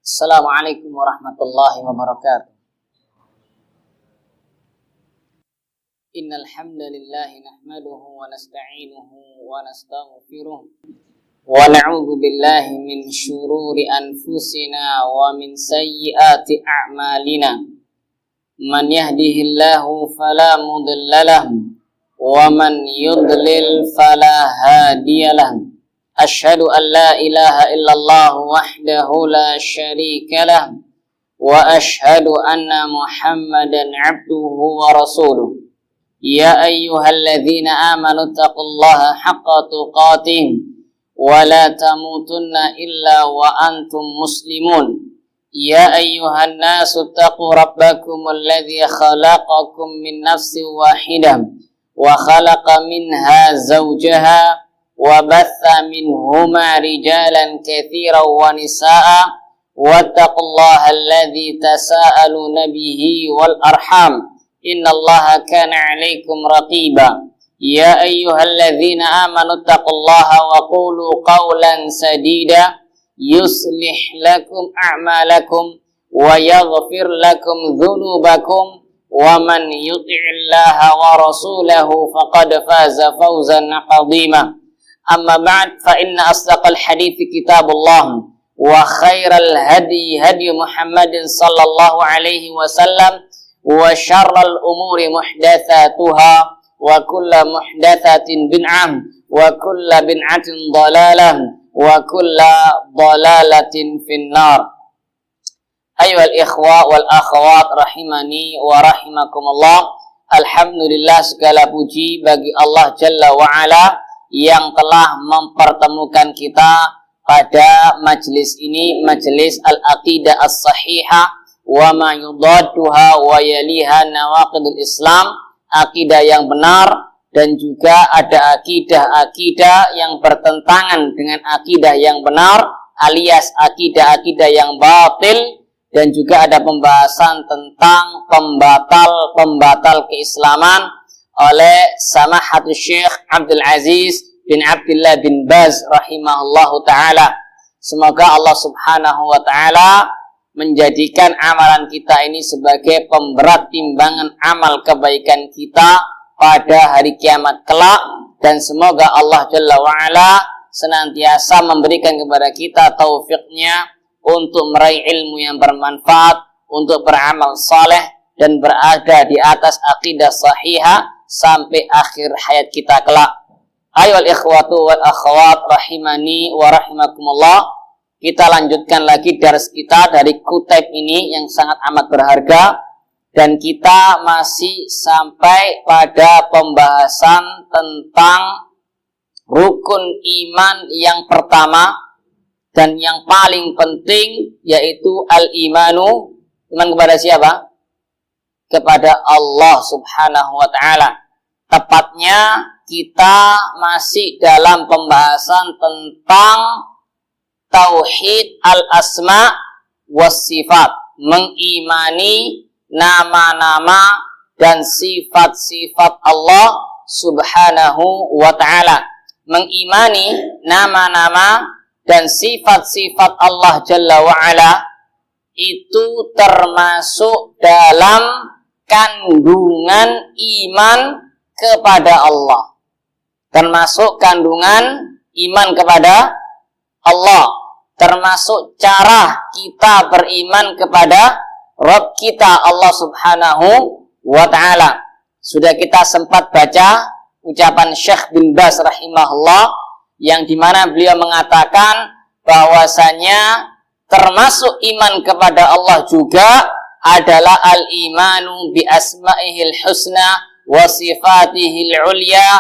Assalamualaikum warahmatullahi wabarakatuh. Innal hamdalillah nahmaduhu wa nasta'inuhu wa nastaghfiruh wa na'udzu billahi min shururi anfusina wa min sayyiati a'malina. Man yahdihillahu fala mudilla lahu wa man yudlil fala hadiya lahu. Asyhadu an la ilaha illallah wahdahu la syarika lah wa asyhadu anna Muhammadan abduhu wa rasuluh. Ya ayyuhalladzina amanu taqullaha haqqa tuqatih wa la tamutunna illa wa antum muslimun. Ya ayyuhan nasu taqu rabbakum alladzi khalaqakum min nafsin wahidah wa khalaqa minha zawjaha wa batha minhuma rijalan katsiran wa nisaa wattaqullaha alladzi tasaaluna bihi wal arham innallaha kana 'alaikum raqiba. Ya ayyuhalladzina amanu taqullaha wa qulu qawlan sadida yuslih lakum a'malakum wa yaghfir lakum dhunubakum wa man yuti'illaha wa rasulahu faqad faza fawzan 'azima. Amma ba'd, fa inna asdaqal hadithi kitabullah wa khairal hadi hadi Muhammadin sallallahu alaihi wasallam wa syarral umuri muhdatsatuha wa kulla muhdatsatin bid'ah wa kulla bid'atin dhalalah wa kulla dhalalatin finnar. Ayyuhal ikhwa wal akhwat rahimani wa rahimakumullah. Alhamdulillah, segala puji bagi Allah Jalla wa Ala yang telah mempertemukan kita pada majlis ini, majlis al-aqidah as-sahihah wa ma yudadduha wa yaliha nawaqidul Islam, akidah yang benar dan juga ada akidah-akidah yang bertentangan dengan akidah yang benar alias akidah-akidah yang batil, dan juga ada pembahasan tentang pembatal keislaman oleh Samahatul Syekh Abdul Aziz bin Abdullah bin Baz rahimahullahu ta'ala. Semoga Allah subhanahu wa ta'ala menjadikan amalan kita ini sebagai pemberat timbangan amal kebaikan kita pada hari kiamat kelak, dan semoga Allah Jalla wa'ala senantiasa memberikan kepada kita taufiknya untuk meraih ilmu yang bermanfaat, untuk beramal saleh dan berada di atas akidah sahihah sampai akhir hayat kita kelak. Ayyuhal ikhwatu wal akhwat rahimani wa rahimakumullah. Kita lanjutkan lagi dars kita dari kutub ini yang sangat amat berharga, dan kita masih sampai pada pembahasan tentang rukun iman yang pertama dan yang paling penting, yaitu al-imanu. Iman kepada siapa? Kepada Allah subhanahu wa ta'ala. Tepatnya kita masih dalam pembahasan tentang tauhid al-asma was sifat, mengimani nama-nama dan sifat-sifat Allah subhanahu wa ta'ala. Mengimani nama-nama dan sifat-sifat Allah Jalla wa'ala itu termasuk dalam kandungan iman kepada Allah, termasuk kandungan iman kepada Allah, termasuk cara kita beriman kepada Rabb kita Allah subhanahu wa ta'ala. Sudah kita sempat baca ucapan Syekh bin Baz rahimahullah, yang dimana beliau mengatakan bahwasanya termasuk iman kepada Allah juga adalah al-imanu bi asma'ihil husna wa sifatihil ulya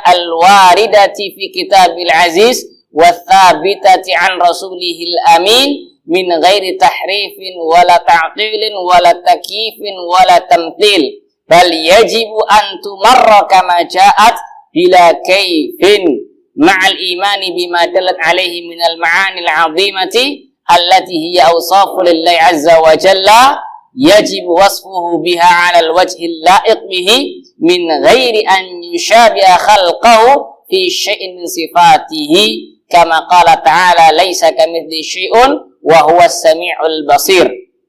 al-waridati fi kitabil aziz wa thabitati an rasulihil amin min ghairi tahrifin wala ta'tilin wala takyifin wala tamthil, bal yajibu an tumarra kama ja'at bila kayfin ma'al imani bima dalat alaihi minal ma'anil azimati allati hiya awsafu lillahi azza wa jalla yajibu wasfuhu biha 'ala al-wajhi al-la'iq bihi min ghairi an yushabiha khalqahu fi syai'in min sifatihi kama qala ta'ala laisa kamitslihi syai'un wa huwas sami'ul basir.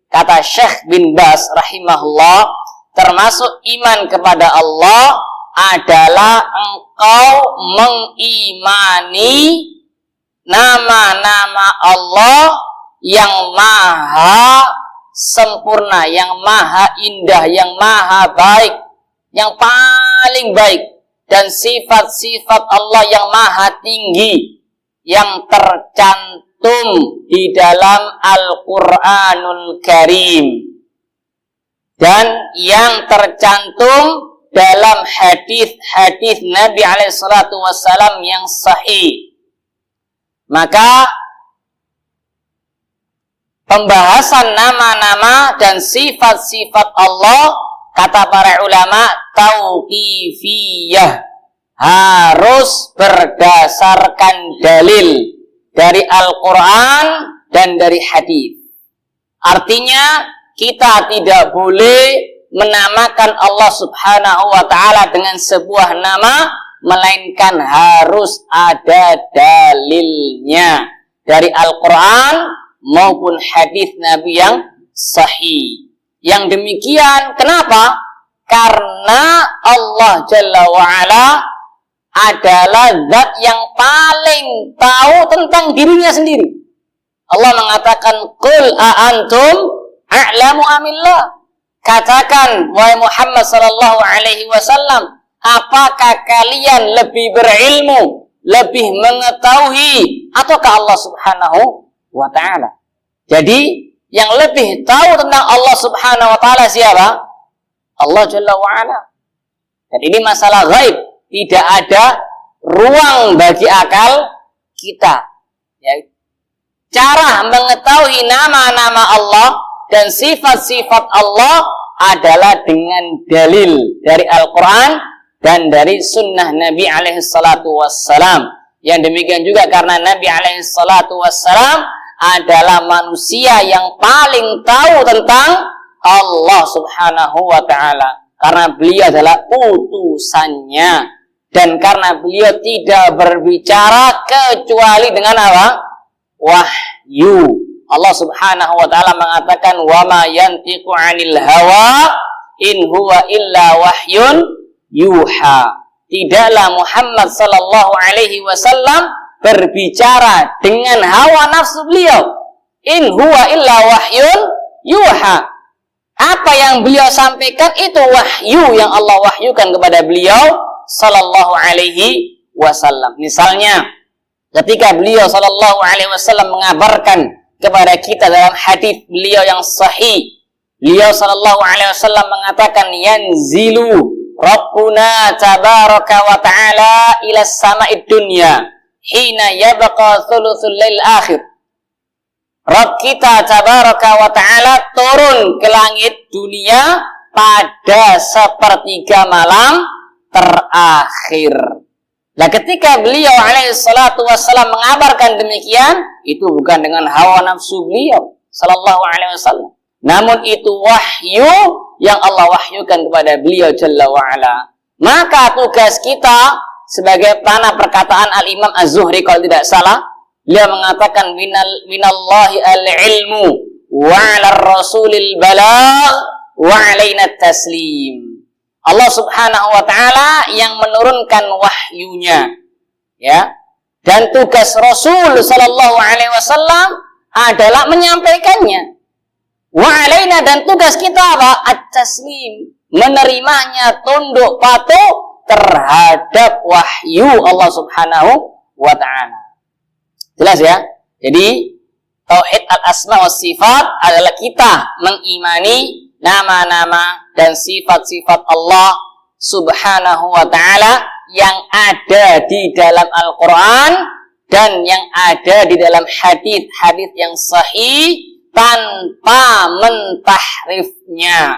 Kata Syekh bin Baz rahimahullah, termasuk iman kepada Allah adalah engkau mengimani nama-nama Allah yang maha sempurna, yang maha indah, yang maha baik, yang paling baik, dan sifat-sifat Allah yang maha tinggi yang tercantum di dalam Al-Quranul Karim dan yang tercantum dalam hadis-hadis Nabi SAW yang sahih. Maka pembahasan nama-nama dan sifat-sifat Allah, kata para ulama, tauqifiyah, harus berdasarkan dalil dari Al-Quran dan dari hadis. Artinya kita tidak boleh menamakan Allah Subhanahu wa ta'ala dengan sebuah nama, melainkan harus ada dalilnya dari Al-Quran maupun hadis Nabi yang sahih. Yang demikian kenapa? Karena Allah Jalla wa'ala adalah zat yang paling tahu tentang dirinya sendiri. Allah mengatakan, qul a'antum a'lamu amillah. Katakan, wahai Muhammad sallallahu alaihi wasallam, apakah kalian lebih berilmu, lebih mengetahui, ataukah Allah Subhanahu wa ta'ala? Jadi yang lebih tahu tentang Allah Subhanahu wa ta'ala siapa? Allah Jalla wa'ala. Dan ini masalah ghaib, tidak ada ruang bagi akal kita, ya. Cara mengetahui nama-nama Allah dan sifat-sifat Allah adalah dengan dalil dari Al-Quran dan dari sunnah Nabi SAW. Yang demikian juga karena Nabi SAW adalah manusia yang paling tahu tentang Allah Subhanahu wa ta'ala, karena beliau adalah utusannya, dan karena beliau tidak berbicara kecuali dengan apa? Wahyu. Allah Subhanahu wa ta'ala mengatakan, wa ma yantiqu 'anil hawa in huwa illa wahyun yuha. Tidaklah Muhammad sallallahu alaihi wasallam berbicara dengan hawa nafsu beliau. In huwa illa wahyun yuha. Apa yang beliau sampaikan itu wahyu yang Allah wahyukan kepada beliau sallallahu alaihi wasallam. Misalnya ketika beliau sallallahu alaihi wasallam mengabarkan kepada kita dalam hadis beliau yang sahih, beliau sallallahu alaihi wasallam mengatakan, yanzilu Rabbuna tabaraka wa ta'ala ila sama'id dunya hina yabqa thuluthul lail akhir. Rabb kita tabaraka wa ta'ala turun ke langit dunia pada sepertiga malam terakhir. Nah, ketika beliau alaihi salatu wassalam mengabarkan demikian, itu bukan dengan hawa nafsu beliau sallallahu alaihi wasallam, namun itu wahyu yang Allah wahyukan kepada beliau jalla wa'ala. Maka tugas kita, sebagai tanah perkataan Al-Imam Az-Zuhri kalau tidak salah, beliau mengatakan, minallahi al-ilmu wa 'ala rasulil balagh wa 'alaina taslim. Allah Subhanahu wa ta'ala yang menurunkan wahyunya, ya. Dan tugas Rasul sallallahu alaihi wasallam adalah menyampaikannya. Wa alaina, dan tugas kita apa? At-taslim, menerimanya, tunduk patuh terhadap wahyu Allah Subhanahu wa ta'ala. Jelas ya? Jadi tauhid al-asma wa sifat adalah kita mengimani nama-nama dan sifat-sifat Allah Subhanahu wa ta'ala yang ada di dalam Al-Quran dan yang ada di dalam hadis-hadis yang sahih tanpa mentahrifnya.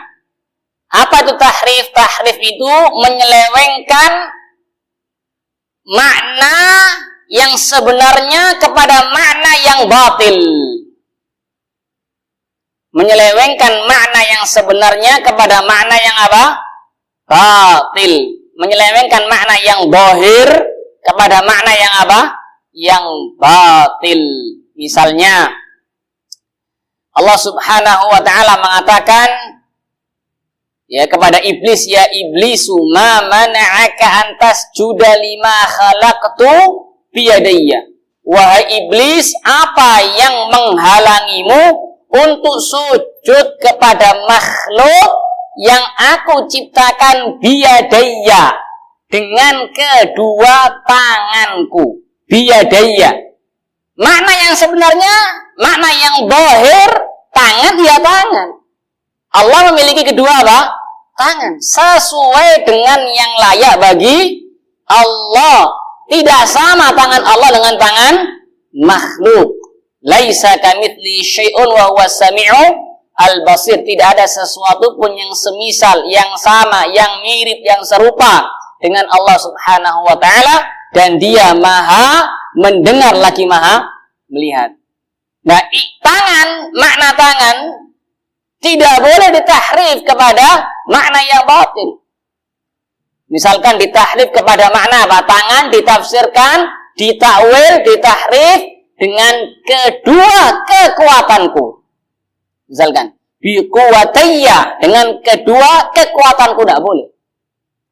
Apa itu tahrif? Tahrif itu menyelewengkan makna yang sebenarnya kepada makna yang batil. Menyelewengkan makna yang sebenarnya kepada makna yang apa? Batil. Menyelewengkan makna yang zahir kepada makna yang apa? Yang batil. Misalnya, Allah Subhanahu wa taala mengatakan ya kepada iblis, ya iblisu ma mana'aka antas juda lima khalaqtu biyadayya. Wahai iblis, apa yang menghalangimu untuk sujud kepada makhluk yang aku ciptakan biyadayya, dengan kedua tanganku. Biyadayya, makna yang sebenarnya, makna yang zahir, tangan ya tangan. Allah memiliki kedua apa? Tangan, sesuai dengan yang layak bagi Allah. Tidak sama tangan Allah dengan tangan makhluk. Laisa kamitsli syai'un wa huwas sami'u al-basir. Tidak ada sesuatu pun yang semisal, yang sama, yang mirip, yang serupa dengan Allah Subhanahu wa taala, dan Dia Maha mendengar lagi Maha melihat. Nah, tangan, makna tangan tidak boleh ditahrif kepada makna yang batil. Misalkan ditahrif kepada makna apa? Tangan ditafsirkan, ditakwil, ditahrif dengan kedua kekuatanku. Misalkan biquwatayya, dengan kedua kekuatanku, tidak boleh.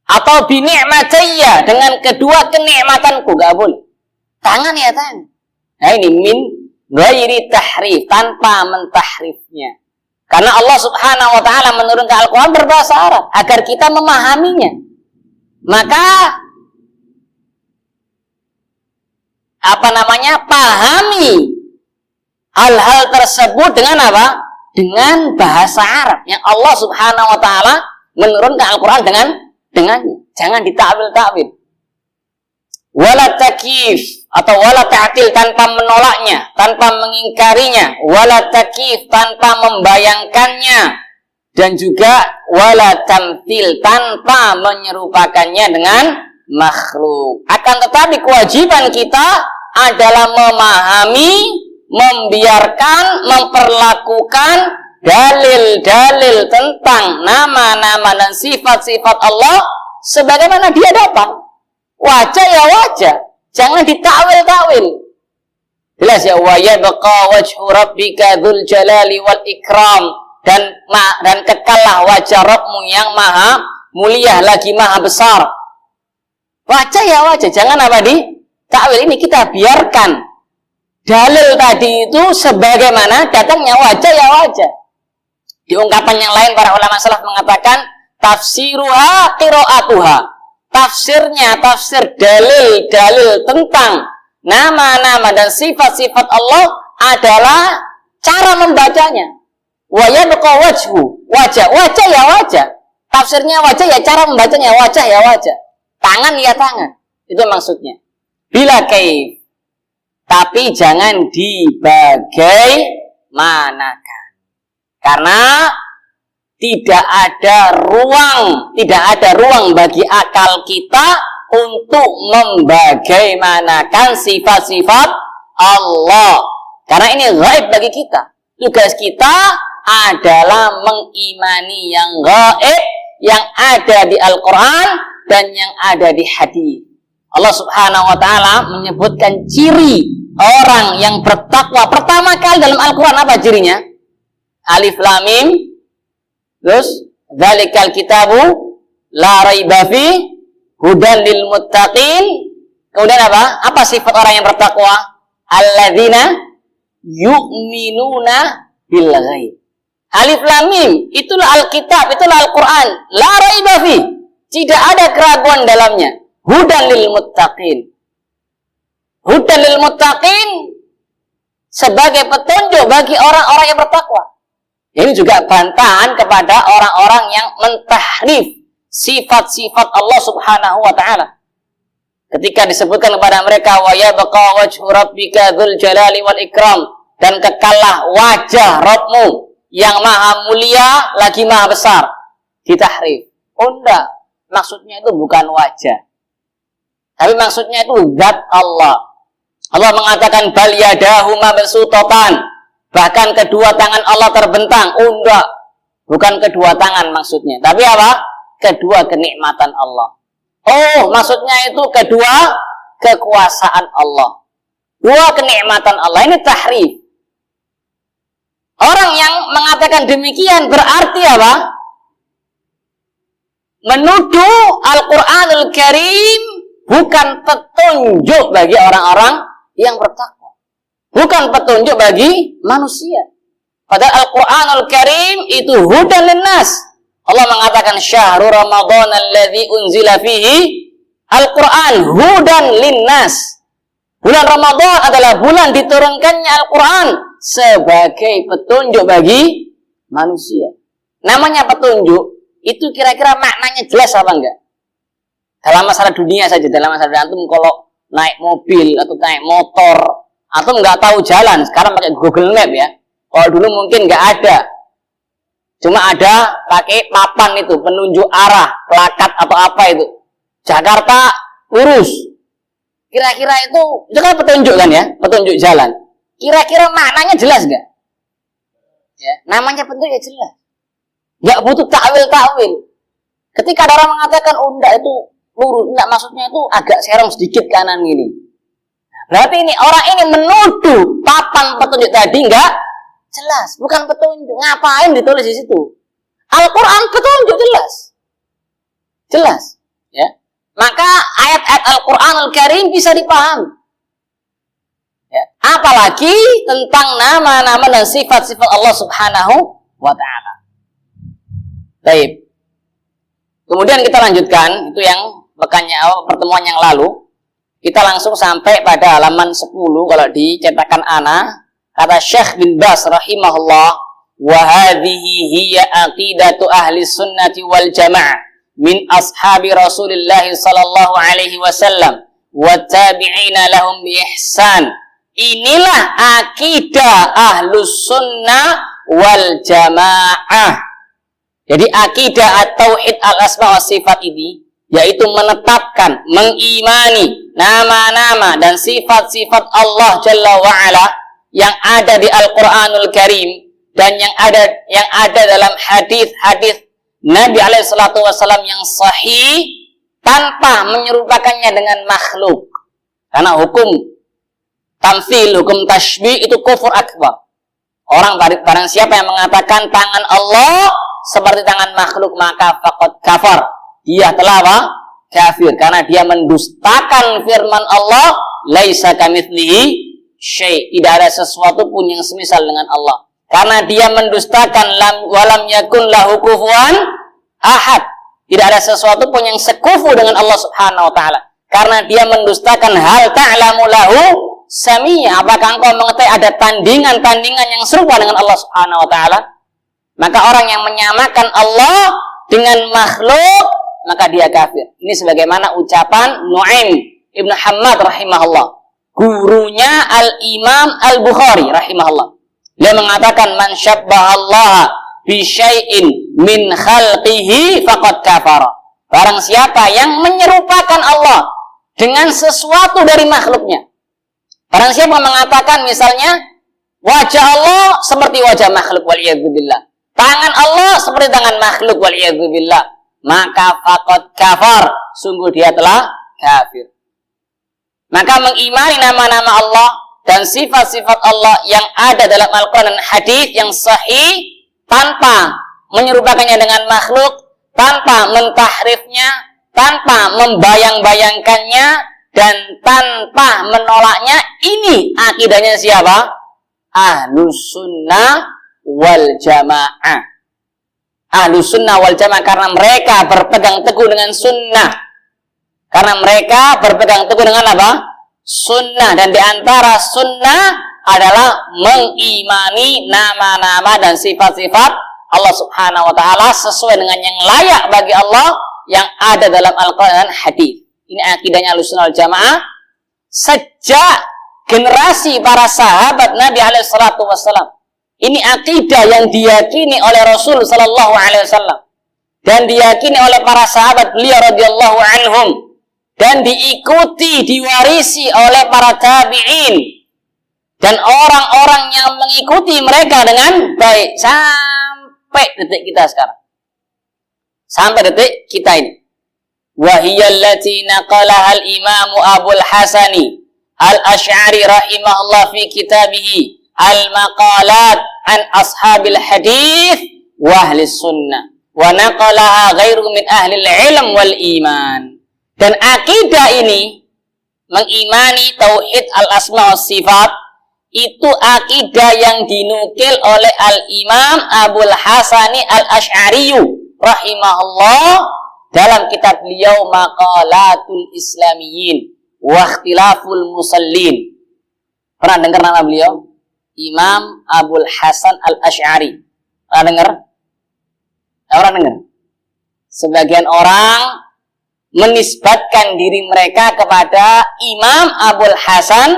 Atau bini'matayya, dengan kedua kenikmatanku, tidak boleh. Tangan ya tangan. Nah ini min ghairi tahrif, tanpa mentahrifnya. Karena Allah Subhanahu wa taala menurunkan Al-Qur'an berbahasa Arab agar kita memahaminya. Maka pahami hal-hal tersebut dengan apa? Dengan bahasa Arab yang Allah Subhanahu wa taala menurunkan Al-Qur'an dengannya. Jangan ditakwil-takwil. Wala takyif atau wala ta'til, tanpa menolaknya, tanpa mengingkarinya. Wala takyif, tanpa membayangkannya. Dan juga wala tamthil, tanpa menyerupakannya dengan makhluk. Akan tetapi kewajiban kita adalah memahami, membiarkan, memperlakukan dalil-dalil tentang nama-nama dan sifat-sifat Allah sebagaimana Dia datang. Wajah ya wajah, jangan ditakwil-takwil. Jelas ya, wa yabqa wajhu rabbika dzul jalali wal ikram. Dan kekallah wajah Rabbmu yang maha mulia lagi maha besar. Wajah ya wajah, jangan apa di takwil. Ini kita biarkan dalil tadi itu sebagaimana datangnya, wajah ya wajah. Di ungkapan yang lain para ulama salaf mengatakan tafsiruha qiraatuha. Tafsirnya, tafsir dalil-dalil tentang nama-nama dan sifat-sifat Allah adalah cara membacanya. Wa yabqa wajhu, wajah ya wajah. Tafsirnya wajah ya cara membacanya, wajah ya wajah. Tangan ya tangan. Itu maksudnya. Bila kaif, tapi jangan dibagaimanakan. Karena tidak ada ruang bagi akal kita untuk membagaimanakan sifat-sifat Allah. Karena ini gaib bagi kita. Tugas kita adalah mengimani yang gaib, yang ada di Al-Quran dan yang ada di hadis. Allah Subhanahu wa taala menyebutkan ciri orang yang bertakwa pertama kali dalam Al-Quran. Apa cirinya? Alif lam mim, terus dzalikal kitabu la raiba fi hudan lil muttaqin. Kemudian apa? Apa sifat orang yang bertakwa? Alladzina yu'minuna bil ghaib. Alif lam mim, itulah Alkitab, itulah Al-Quran. La raiba fi, tidak ada keraguan dalamnya. Hudan lil muttaqin. Hudan lil muttaqin sebagai petunjuk bagi orang-orang yang bertakwa. Ini juga bantahan kepada orang-orang yang mentahrif sifat-sifat Allah Subhanahu wa taala. Ketika disebutkan kepada mereka wa yabqa wajhu rabbika dzul jalali wal ikram, dan kekallah wajah Rabbmu yang maha mulia lagi maha besar, ditahrif. Oh enggak, maksudnya itu bukan wajah, tapi maksudnya itu zat Allah. Allah mengatakan bal yadahu mabsutatan, bahkan kedua tangan Allah terbentang. Oh enggak, bukan kedua tangan maksudnya, tapi apa? Kedua kenikmatan Allah. Oh, maksudnya itu kedua kekuasaan Allah, dua kenikmatan Allah. Ini tahrif. Orang yang mengatakan demikian berarti apa? Menuduh Al-Quranul Karim bukan petunjuk bagi orang-orang yang bertakwa. Bukan petunjuk bagi manusia. Padahal Al-Quranul Karim itu hudan linnas. Allah mengatakan syahrul Ramadan alladzi unzila fihi Al-Quran hudan linnas. Bulan Ramadan adalah bulan diturunkannya Al-Quran sebagai petunjuk bagi manusia. Namanya petunjuk, itu kira-kira maknanya jelas apa enggak? Dalam masalah dunia saja, dalam masalah antum kalau naik mobil atau naik motor, antum nggak tahu jalan, sekarang pakai Google Map ya. Kalau dulu mungkin nggak ada, cuma ada pakai papan itu, penunjuk arah, plakat atau apa itu. Jakarta lurus. Kira-kira itu kan petunjuk kan ya, petunjuk jalan. Kira-kira maknanya jelas nggak? Ya, namanya petunjuk ya jelas. Nggak butuh takwil. Ketika ada orang mengatakan, oh enggak itu lurus, enggak maksudnya itu agak serong sedikit kanan gini. Berarti ini orang ini menuduh papan petunjuk tadi enggak jelas, bukan petunjuk. Ngapain ditulis di situ? Al-Quran petunjuk jelas. Jelas, ya. Maka ayat-ayat Al-Quranul Karim bisa dipahami. Ya. Apalagi tentang nama-nama dan sifat-sifat Allah Subhanahu wa Ta'ala. Baik. Kemudian kita lanjutkan, itu yang pertemuan yang lalu. Kita langsung sampai pada halaman 10 kalau dicetakan ana. Kata Syekh bin Baz rahimahullah, wa hadhihi hiya aqidatu ahli sunnati wal jamaah min ashabi Rasulillah sallallahu alaihi wasallam wa tabi'ina lahum bi ihsan. Inilah akidah ahlus sunnah wal jamaah. Jadi akidah at-tauhid al-asma wa sifat ini yaitu menetapkan, mengimani nama-nama dan sifat-sifat Allah Jalla wa Ala yang ada di Al-Quranul Karim dan yang ada dalam hadis-hadis Nabi alaihi salatu wasallam yang sahih tanpa menyerupakannya dengan makhluk. Karena hukum tamtsil, hukum tashbih itu kufur akbar. Orang barang siapa yang mengatakan tangan Allah seperti tangan makhluk maka faqad kafar. Dia telah apa? Kafir karena dia mendustakan firman Allah, laisa kamitslihi syai'. Tidak ada sesuatu pun yang semisal dengan Allah. Karena dia mendustakan walam yakun lahu kufuwan ahad. Tidak ada sesuatu pun yang sekufu dengan Allah Subhanahu wa taala. Karena dia mendustakan hal ta'lamu lahu samia. Apakah engkau mengetahui ada tandingan-tandingan yang serupa dengan Allah Subhanahu wa taala? Maka orang yang menyamakan Allah dengan makhluk, maka dia kafir. Ini sebagaimana ucapan Nu'aim Ibn Hammad rahimahullah, gurunya Al-Imam Al-Bukhari rahimahullah. Dia mengatakan man syabbahallaha bi syai'in min khalqihi faqad kafara. Barang siapa yang menyerupakan Allah dengan sesuatu dari makhluknya. Barang siapa mengatakan misalnya wajah Allah seperti wajah makhluk waliyadzubillah. Tangan Allah seperti tangan makhluk waliyadzubillah. Maka faqad kafar, sungguh dia telah kafir. Maka mengimani nama-nama Allah dan sifat-sifat Allah yang ada dalam Al-Quran dan hadis yang sahih tanpa menyerupakannya dengan makhluk, tanpa mentahrifnya, tanpa membayang-bayangkannya, dan tanpa menolaknya. Ini akidahnya siapa? Ahlus sunnah wal jamaah. Ahlus sunnah wal jamaah karena mereka berpegang teguh dengan sunnah. Karena mereka berpegang teguh dengan apa? Sunnah. Dan diantara sunnah adalah mengimani nama-nama dan sifat-sifat Allah Subhanahu wa ta'ala sesuai dengan yang layak bagi Allah yang ada dalam Al-Quran dan hadis. Ini akidahnya Ahlus Sunnah wal Jamaah sejak generasi para sahabat Nabi alaihi salatu wassalam. Ini akidah yang diyakini oleh Rasul sallallahu alaihi wasallam dan diyakini oleh para sahabat beliau radhiyallahu anhum dan diikuti, diwarisi oleh para tabi'in dan orang-orang yang mengikuti mereka dengan baik sampai detik kita sekarang. Sampai detik kita ini. Wahiyallati naqalaha al-Imam Abul Hasani Al-Asy'ari rahimahullah fi kitabih Al-Maqalat an ashabil hadith wa ahli sunnah wa naqalaha ghairu min ahli ilm wal iman. Dan akidah ini mengimani tauhid al-asma wa sifat itu akidah yang dinukil oleh Al-Imam Abul Hasani Al-Asy'ari rahimahullah dalam kitab beliau Maqalatul Islamiyyin wa Ikhtilaful Musallin. Pernah dengar nama beliau? Imam Abul Hasan Al-Asy'ari. Pernah dengar? Orang dengar? Sebagian orang menisbatkan diri mereka kepada Imam Abul Hasan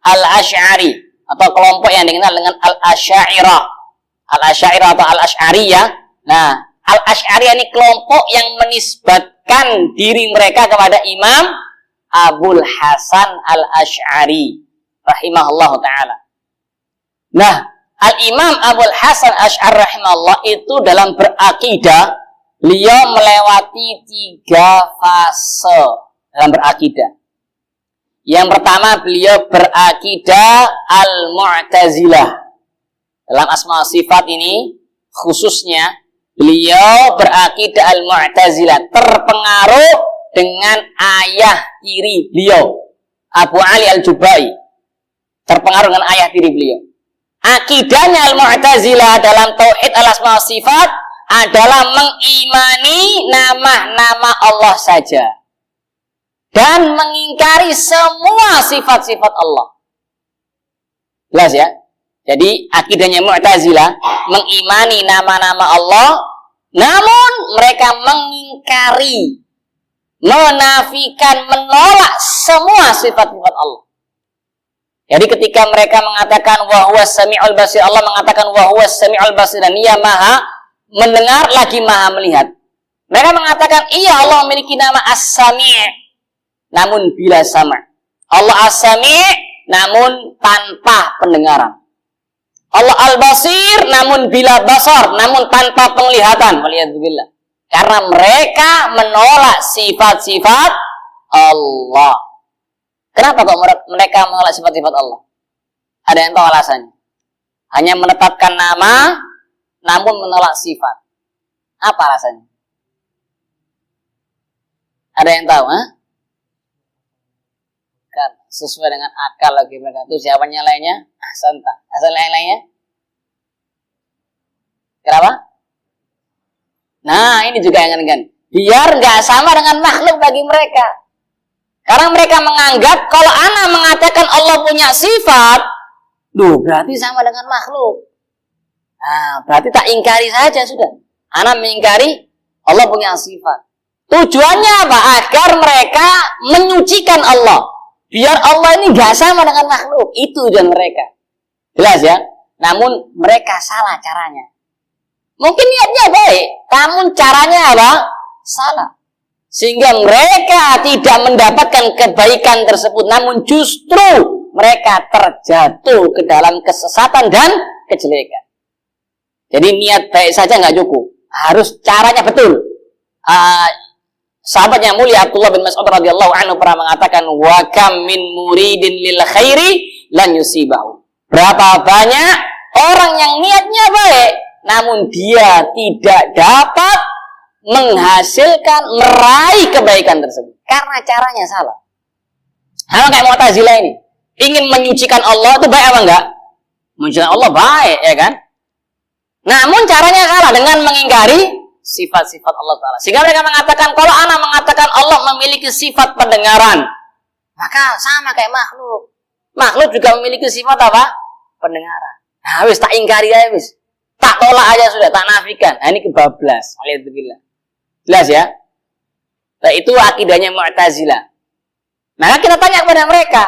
Al-Asy'ari atau kelompok yang dikenal dengan Al-Asy'ariyah. Al-Asy'ariyah atau Al-Asy'ariyah. Nah, Al-Asy'ariyah ini kelompok yang menisbatkan diri mereka kepada Imam Abul Hasan Al-Asy'ari rahimahullahu ta'ala. Nah, Al-Imam Abul Hasan Al-Asy'ari rahimahullah itu dalam berakidah beliau melewati 3 fase dalam berakidah. Yang pertama beliau berakidah Al-Mu'tazilah. Dalam asma sifat ini khususnya beliau berakidah Al-Mu'tazilah, terpengaruh dengan ayah tiri beliau Abu Ali Al-Jubai, terpengaruh dengan ayah tiri beliau. Akidahnya Al-Mu'tazilah dalam tauhid al-asma sifat adalah mengimani nama-nama Allah saja dan mengingkari semua sifat-sifat Allah. Jelas ya? Jadi akidahnya Mu'tazilah mengimani nama-nama Allah, namun mereka mengingkari, menafikan, menolak semua sifat-sifat Allah. Jadi ketika mereka mengatakan wa huwas sami'ul basir, Allah mengatakan wa huwas sami'ul basir, dan Ia Maha mendengar lagi Maha melihat. Mereka mengatakan iya Allah memiliki nama As-Sami', namun bila sama. Allah As-Sami' namun tanpa pendengaran. Allah Al-Basir namun bila basar, namun tanpa penglihatan. Waliyadzubillah. Karena mereka menolak sifat-sifat Allah. Kenapa kok mereka menolak sifat-sifat Allah? Ada yang tahu alasannya? Hanya menetapkan nama namun menolak sifat. Apa alasannya? Ada yang tahu? Kan sesuai dengan akal lagi mereka itu. Siapa yang lainnya? Ahsanta. Asal yang lainnya? Kenapa? Nah, ini juga yang kan. Biar nggak sama dengan makhluk bagi mereka. Karena mereka menganggap kalau ana mengatakan Allah punya sifat, berarti sama dengan makhluk. Nah, berarti tak ingkari saja sudah. Ana mengingkari Allah punya sifat. Tujuannya apa? Agar mereka menyucikan Allah. Biar Allah ini gak sama dengan makhluk. Itu tujuan mereka. Jelas ya? Namun mereka salah caranya. Mungkin niatnya baik, namun caranya apa? Salah. Sehingga mereka tidak mendapatkan kebaikan tersebut, namun justru mereka terjatuh ke dalam kesesatan dan kejelekan. Jadi niat baik saja nggak cukup, harus caranya betul. Sahabat yang mulia Abdullah bin Mas'ud radhiyallahu anhu pernah mengatakan, wa kam min muridin lil khairi lan yusibahu. Berapa banyak orang yang niatnya baik, namun dia tidak dapat menghasilkan, meraih kebaikan tersebut karena caranya salah. Sama kayak Mu'tazilah ini, ingin menyucikan Allah itu baik apa enggak? Menyucikan Allah baik, ya kan? Namun caranya salah dengan mengingkari sifat-sifat Allah Ta'ala. Sehingga mereka mengatakan, kalau ana mengatakan Allah memiliki sifat pendengaran, maka sama kayak makhluk. Makhluk juga memiliki sifat apa? Pendengaran. Nah, wis tak ingkari aja wis. Tak tolak aja sudah, tak nafikan. Nah, ini kebablas. Alhamdulillah. Jelas ya? Nah, itu akidahnya Mu'tazilah. Maka kita tanya kepada mereka,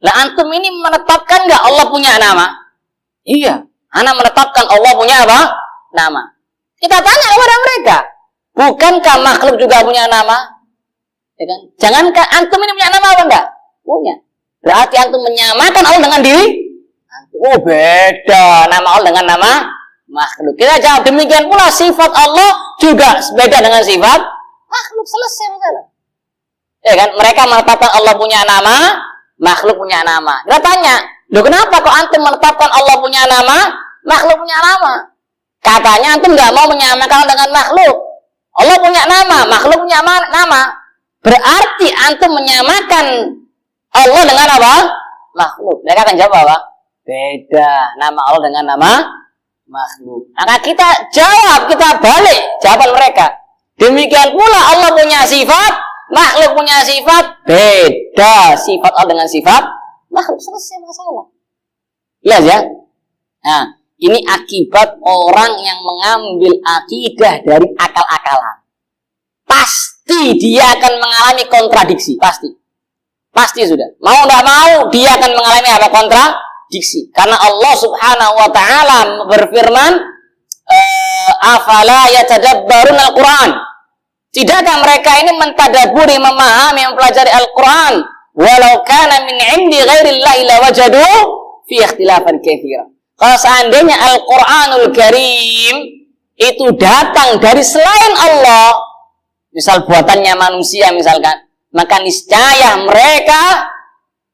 lah antum ini menetapkan nggak Allah punya nama? Iya, ana menetapkan Allah punya apa? Nama. Kita tanya kepada mereka, bukankah makhluk juga punya nama? Ya kan? Jangankah antum ini punya nama apa enggak? Punya. Berarti antum menyamakan Allah dengan diri? Oh, beda nama Allah dengan nama makhluk. Kita jawab demikian pula sifat Allah juga beda dengan sifat makhluk. Selesai masalah. Ya kan? Mereka menetapkan Allah punya nama, makhluk punya nama. Kita tanya, Loh kenapa kok antum menetapkan Allah punya nama, makhluk punya nama? Katanya antum nggak mau menyamakan dengan makhluk. Allah punya nama, makhluk punya nama. Berarti antum menyamakan Allah dengan apa? Makhluk. Mereka akan jawab apa? Beda nama Allah dengan nama makhluk. Maka kita jawab, kita balik jawaban mereka. Demikian pula Allah punya sifat, makhluk punya sifat, beda sifat Allah dengan sifat makhluk. Selesai masalah. Jelas ya? Nah, ini akibat orang yang mengambil akidah dari akal-akalan. Pasti dia akan mengalami kontradiksi, pasti sudah. Mau tidak mau dia akan mengalami apa? Kontradiksi. Karena Allah Subhanahu wa taala berfirman, afala yatadabbarun al-Qur'an. Tidakkah mereka ini mentadaburi, memahami, mempelajari Al-Qur'an? Walau kana min 'indi ghairillahi lawajadu fi ikhtilafan katsiran. Kalau seandainya Al-Qur'anul Karim itu datang dari selain Allah, misal buatannya manusia misalkan, maka niscaya mereka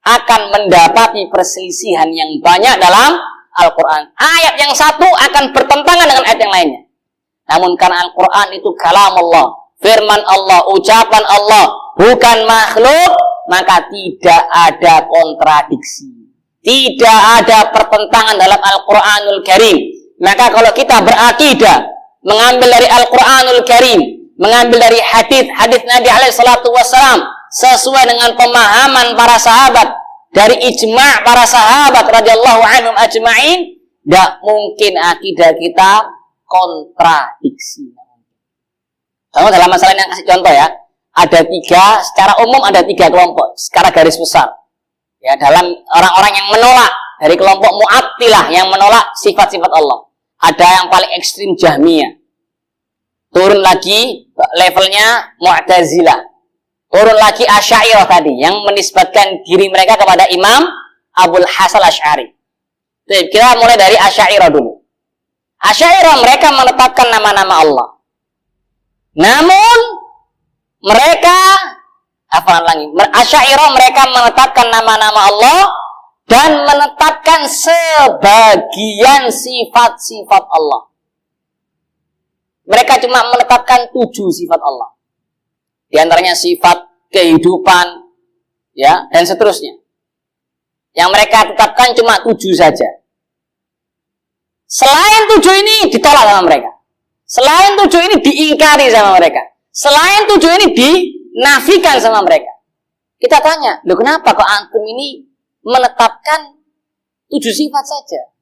akan mendapati perselisihan yang banyak dalam Al-Quran. Ayat yang satu akan bertentangan dengan ayat yang lainnya. Namun karena Al-Quran itu kalam Allah, firman Allah, ucapan Allah, bukan makhluk, maka tidak ada kontradiksi, tidak ada pertentangan dalam Al-Quranul Karim. Maka kalau kita berakidah mengambil dari Al-Quranul Karim, mengambil dari hadis Nabi SAW sesuai dengan pemahaman para sahabat, dari ijma' para sahabat radhiyallahu anhum ajma'in, tidak mungkin akidah kita kontradiksi. Kalau dalam masalah ini kasih contoh ya, ada tiga, secara umum ada tiga kelompok secara garis besar. Ya, dalam orang-orang yang menolak, dari kelompok Mu'attilah yang menolak sifat-sifat Allah. Ada yang paling ekstrim Jahmiyah. Turun lagi levelnya Mu'tazilah. Turun lagi Asy'ariyah tadi yang menisbatkan diri mereka kepada Imam Abul Hasan Asy'ari. Kita mulai dari Asy'ariyah dulu. Asy'ariyah mereka menetapkan nama-nama Allah. Namun mereka Asy'ariyah mereka menetapkan nama-nama Allah dan menetapkan sebagian sifat-sifat Allah. Mereka cuma menetapkan 7 sifat Allah. Di antaranya sifat kehidupan, ya, dan seterusnya. Yang mereka tetapkan cuma 7 saja. Selain 7 ini ditolak sama mereka. Selain 7 ini diingkari sama mereka. Selain 7 ini dinafikan sama mereka. Kita tanya, loh kenapa kok antum ini menetapkan 7 sifat saja?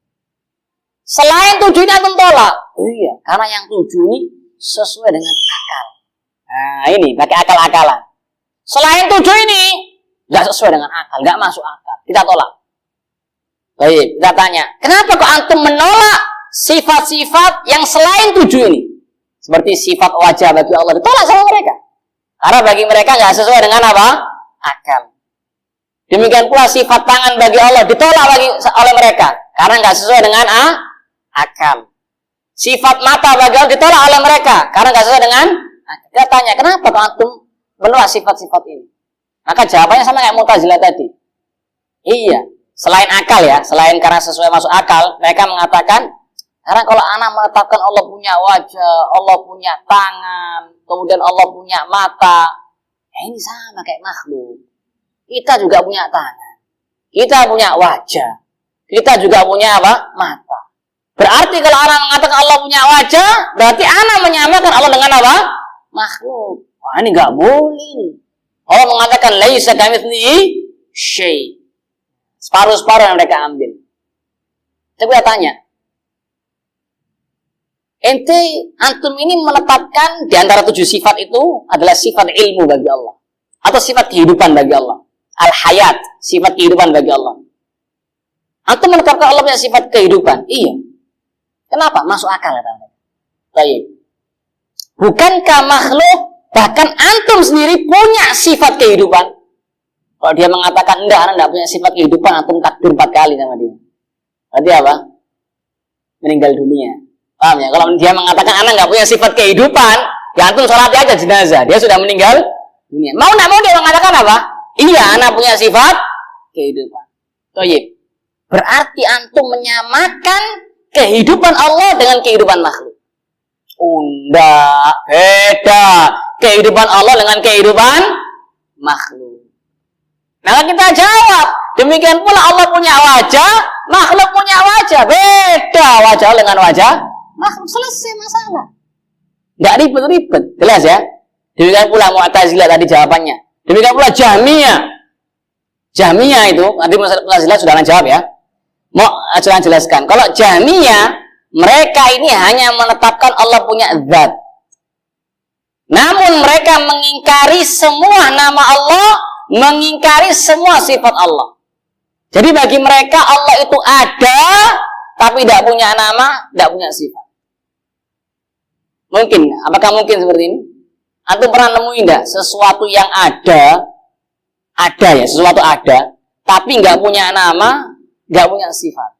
Selain 7 ini antum tolak. Oh iya, karena yang 7 ini sesuai dengan akal. Nah ini, pakai akal-akalan. Selain 7 ini nggak sesuai dengan akal, nggak masuk akal. Kita tolak. Baik, kita tanya, kenapa kok antum menolak sifat-sifat yang selain 7 ini? Seperti sifat wajah bagi Allah ditolak sama mereka. Karena bagi mereka nggak sesuai dengan apa? Akal. Demikian pula sifat tangan bagi Allah ditolak oleh mereka karena nggak sesuai dengan akal. Sifat mata bagi Allah ditolak oleh mereka karena nggak sesuai dengan akal. Kita tanya, kenapa kok antum menolak sifat-sifat ini? Maka jawabannya sama kayak Mu'tazilah tadi. Iya, selain akal ya, selain karena sesuai masuk akal, mereka mengatakan karena kalau anak menetapkan Allah punya wajah, Allah punya tangan, kemudian Allah punya mata, ini sama kayak makhluk. Kita juga punya tangan, kita punya wajah, kita juga punya apa? Mata. Berarti kalau anak mengatakan Allah punya wajah, berarti anak menyamakan Allah dengan apa? Makhluk. Wah ini nggak boleh. Allah mengatakan laisa kamitslihi syai'. Separuh-separuh yang mereka ambil. Coba tanya, ente antum ini menetapkan di antara 7 sifat itu adalah sifat ilmu bagi Allah atau sifat kehidupan bagi Allah. Al-hayat, sifat kehidupan bagi Allah. Antum menetapkan Allah punya sifat kehidupan. Iya. Kenapa? Masuk akal kata mereka. Baik. Bukankah makhluk bahkan antum sendiri punya sifat kehidupan? Kalau dia mengatakan enggak, anak enggak punya sifat kehidupan, antum takbir 4 kali sama dia. Berarti apa? Meninggal dunia. Paham ya? Kalau dia mengatakan anak enggak punya sifat kehidupan, ya antum sholat aja jenazah, dia sudah meninggal dunia. Mau enggak mau dia mengatakan apa? Iya, anak punya sifat kehidupan. Baik. Berarti antum menyamakan kehidupan Allah dengan kehidupan makhluk. Enggak, beda. Kehidupan Allah dengan kehidupan makhluk. Nah, kita jawab, demikian pula Allah punya wajah, makhluk punya wajah. Beda wajah dengan wajah makhluk. Selesai masalah. Enggak ribet-ribet. Jelas ya? Demikian pula Mu'tazilah tadi jawabannya. Demikian pula Jahmiyah. Jahmiyah itu, nanti Mu'tazilah sudah jawab ya. Mau jelaskan. Kalau Jahmiyah, mereka ini hanya menetapkan Allah punya zat. Namun mereka mengingkari semua nama Allah, mengingkari semua sifat Allah. Jadi bagi mereka Allah itu ada, tapi tidak punya nama, tidak punya sifat. Mungkin, apakah mungkin seperti ini? Antum pernah nemuin enggak sesuatu yang ada ya, sesuatu ada, tapi nggak punya nama, nggak punya sifat.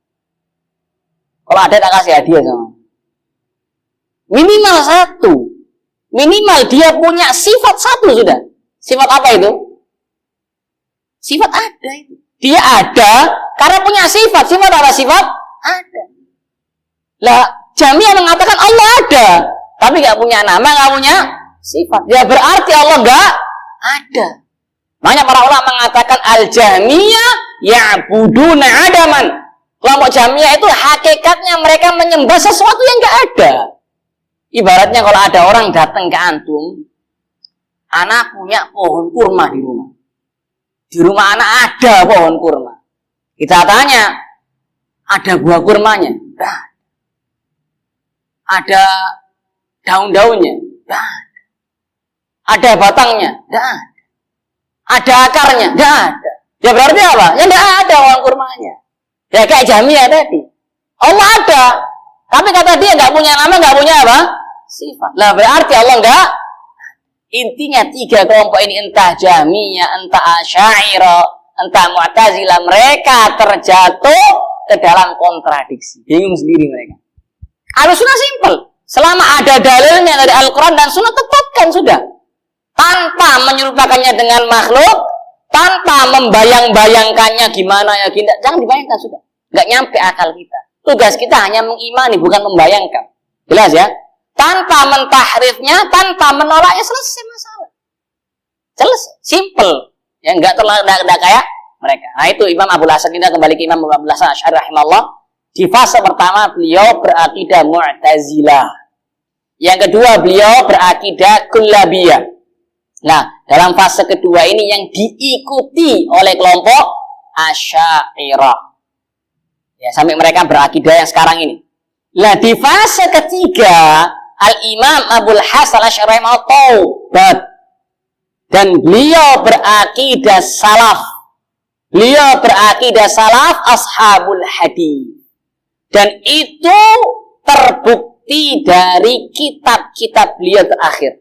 Kalau ada tak kasih hadiah sama. Minimal satu. Minimal dia punya sifat satu sudah. Sifat apa itu? Sifat ada itu. Dia ada karena punya sifat. Sifat apa? Sifat ada. Lah, Jahmiyah mengatakan Allah ada, tapi nggak punya nama, nggak punya sifat. Ya berarti Allah nggak ada. Makanya para ulama mengatakan al-Jahmiyah ya'buduna adaman. Kelompok Jahmiyah itu hakikatnya mereka menyembah sesuatu yang nggak ada. Ibaratnya kalau ada orang datang ke antum, anak punya pohon kurma di rumah. Di rumah anak ada pohon kurma. Kita tanya, ada buah kurmanya? Nah. Ada daun-daunnya? Nah. Ada batangnya? Nah. Ada akarnya? Tidak ada. Ya berarti apa? Ya tidak ada pohon kurmanya. Ya kayak Jahmiyah tadi. Allah ada, tapi kata dia nggak punya nama, nggak punya apa? Sifat. Lah berarti Allah nggak. Intinya tiga kelompok ini, entah Jahmiyah, entah Asy'ariyah, entah Mu'tazilah, mereka terjatuh ke dalam kontradiksi. Bingung sendiri mereka. Ahlussunnah simpel. Selama ada dalilnya dari Al-Quran dan Sunnah, tetapkan sudah. Tanpa menyerupakannya dengan makhluk, tanpa membayang-bayangkannya gimana ya, jangan dibayangkan sudah. Nggak nyampe akal kita. Tugas kita hanya mengimani, bukan membayangkan. Jelas ya? Tanpa mentahrifnya, tanpa menolaknya, selesai masalah. Selesai, simple. Ya, nggak kayak mereka. Nah itu Imam Abul Hasan, kita kembali ke Imam Abul Hasan Asy'ari rahimahullah. Di fase pertama beliau berakidah Mu'tazilah. Yang kedua beliau berakidah Kullabiyah. Nah, dalam fase kedua ini yang diikuti oleh kelompok Asy'ariyah. Ya, sampai mereka berakidah yang sekarang ini. Nah, di fase ketiga, Al-Imam Abul Hasan Asy'ari taubat. Dan beliau berakidah salaf. Beliau berakidah salaf ashabul hadis. Dan itu terbukti dari kitab-kitab beliau terakhir.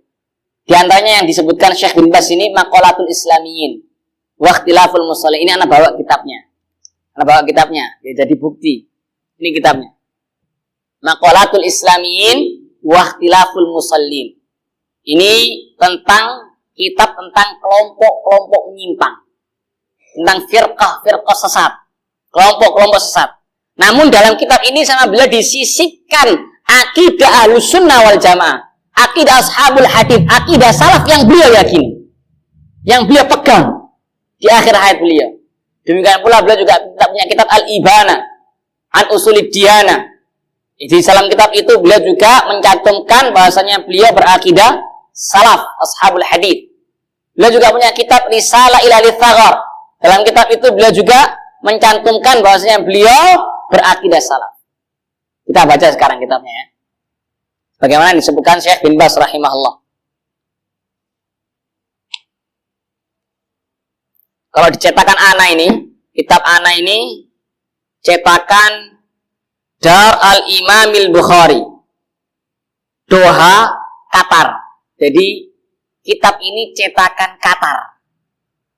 Di antaranya yang disebutkan Syekh bin Baz ini Maqalatul Islamiyin wa Ikhtilaful Musallin. Ini anak bawa kitabnya. Ya, jadi bukti. Ini kitabnya. Maqalatul Islamiyin wa Ikhtilaful Musallin. Ini tentang kitab tentang kelompok-kelompok menyimpang. Tentang firqah sesat. Kelompok-kelompok sesat. Namun dalam kitab ini sama beliau disisipkan akidah Ahlussunnah wal Jamaah, akidah ashabul hadis, akidah salaf yang beliau yakini, yang beliau pegang di akhir hayat beliau. Demikian pula beliau juga punya kitab Al-Ibana an Usulid Diyanah. Di dalam kitab itu beliau juga mencantumkan bahasanya beliau berakidah salaf ashabul hadis. Beliau juga punya kitab Risalah ila Litsagor. Dalam kitab itu beliau juga mencantumkan bahasanya beliau berakidah salaf. Kita baca sekarang kitabnya ya. Bagaimana disebutkan Syekh bin Baz rahimahullah. Kalau dicetakan Ana ini, kitab Ana ini cetakan Dar al-Imamil Bukhari, Doha, Qatar. Jadi kitab ini cetakan Qatar,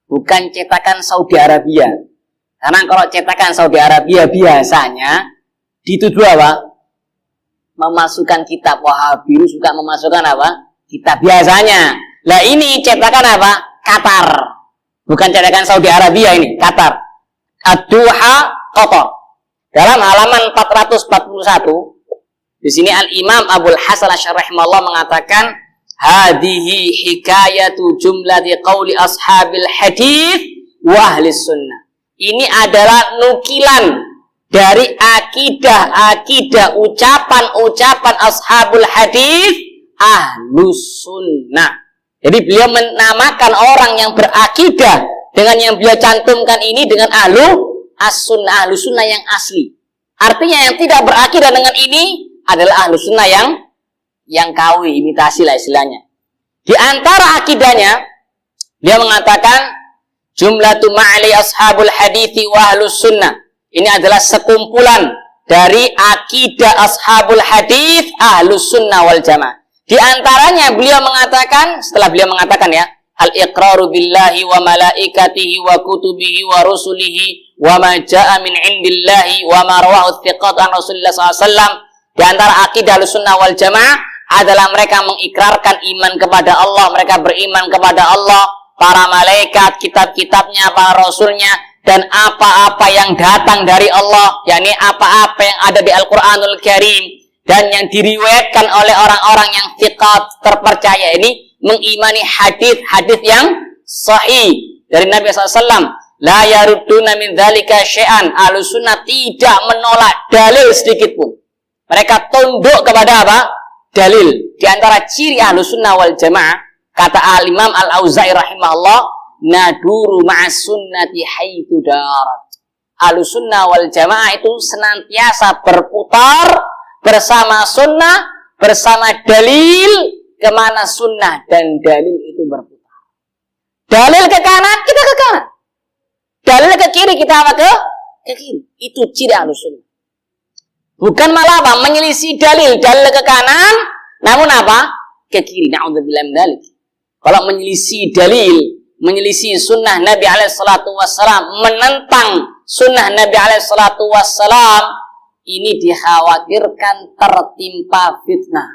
bukan cetakan Saudi Arabia. Karena kalau cetakan Saudi Arabia biasanya dituduh apa? Memasukkan kitab Wahabi, suka memasukkan apa? Kitab biasanya. Lah ini cetakan apa? Qatar. Bukan cetakan Saudi Arabia ini, Qatar. Ad-Duha, Qatar. Dalam halaman 441, di sini Al-Imam Abul Hasan Asy'ari rahimahullah mengatakan, hadhihi hikayatu jumlati qauli ashabil hadits wa ahli sunnah. Ini adalah nukilan dari akidah-akidah, ucapan-ucapan ashabul hadits ahlus sunnah. Jadi beliau menamakan orang yang berakidah dengan yang beliau cantumkan ini dengan ahlu as-sunnah, ahlu sunnah yang asli. Artinya yang tidak berakidah dengan ini adalah ahlu sunnah yang KW, imitasi lah istilahnya. Di antara akidahnya, dia mengatakan jumlatu ma'ali ashabul hadithi wa ahlus sunnah. Ini adalah sekumpulan dari akidah ashabul hadith ahlus sunnah wal jamaah. Di antaranya beliau mengatakan, setelah beliau mengatakan ya, al-iqraru billahi wa malaikatihi wa kutubihi wa rusulihi wa ma ja'a min indillahi wa ma rawahu thiqat an Rasulullah SAW. Di antara akidah ahlus sunnah wal jamaah adalah mereka mengikrarkan iman kepada Allah, mereka beriman kepada Allah, para malaikat, kitab-kitabnya, para rasulnya, dan apa-apa yang datang dari Allah, yakni apa-apa yang ada di Al-Quranul Karim dan yang diriwayatkan oleh orang-orang yang thiqat, terpercaya. Ini mengimani hadis-hadis yang sahih dari Nabi SAW. La yarudduna min dzalika syai'an. Ahlus sunnah tidak menolak dalil sedikit pun. Mereka tunduk kepada apa? Dalil. Di antara ciri ahlus sunnah wal jamaah, kata Al-Imam Al-Auza'i rahimahullah, naduru ma'as sunnati haitsu darat. Ahlus sunnah wal jamaah itu senantiasa berputar bersama sunnah, bersama dalil, kemana sunnah dan dalil itu berputar. Dalil ke kanan, kita ke kanan. Dalil ke kiri, kita apa ke kiri. Itu ciri ahlus sunnah. Bukan malah apa? Menyelisih dalil ke kanan, namun apa? Ke kiri. Na'udzubillah min dzalik. Kalau menyelisih dalil, menyelisih sunnah Nabi SAW, menentang sunnah Nabi SAW, ini dikhawatirkan tertimpa fitnah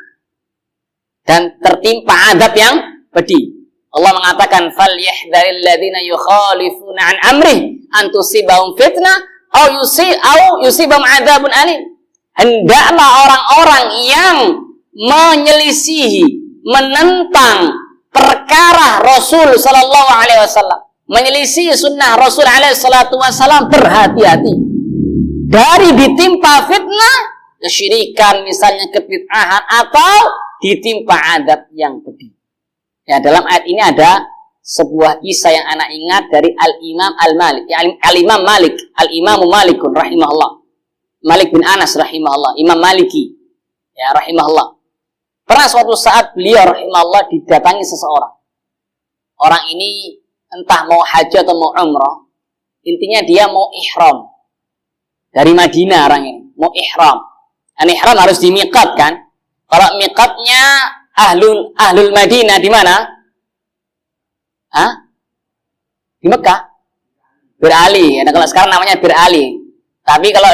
dan tertimpa adab yang pedih. Allah mengatakan, "Falyahdharil ladzina yukhalifuna an amrih an tusibahum fitnah aw yusibahum adzabun alim." Hendaklah orang-orang yang menyelisihi, menentang perkara Rasul sallallahu alaihi wasallam, menyelisih sunnah Rasul alaihi salatu wasallam, berhati-hati dari ditimpa fitnah, kesyirikan misalnya, kebid'ahan, atau ditimpa adab yang pedih. Ya, dalam ayat ini ada sebuah kisah yang anak ingat dari Al-Imam Al-Malik, Al-Imam Malik, Al-Imamu Malikun rahimahullah, Malik bin Anas rahimahullah, Imam Maliki ya rahimahullah. Pernah suatu saat beliau rahimahullah didatangi seseorang. Orang ini entah mau haji atau mau umrah. Intinya dia mau ihram. Dari Madinah orang ini, mau ihram. Dan ihram harus di miqat kan? Kalau miqatnya ahlul Madinah di mana? Hah? Di Mekah. Bir Ali. Nah, kalau sekarang namanya Bir Ali. Tapi kalau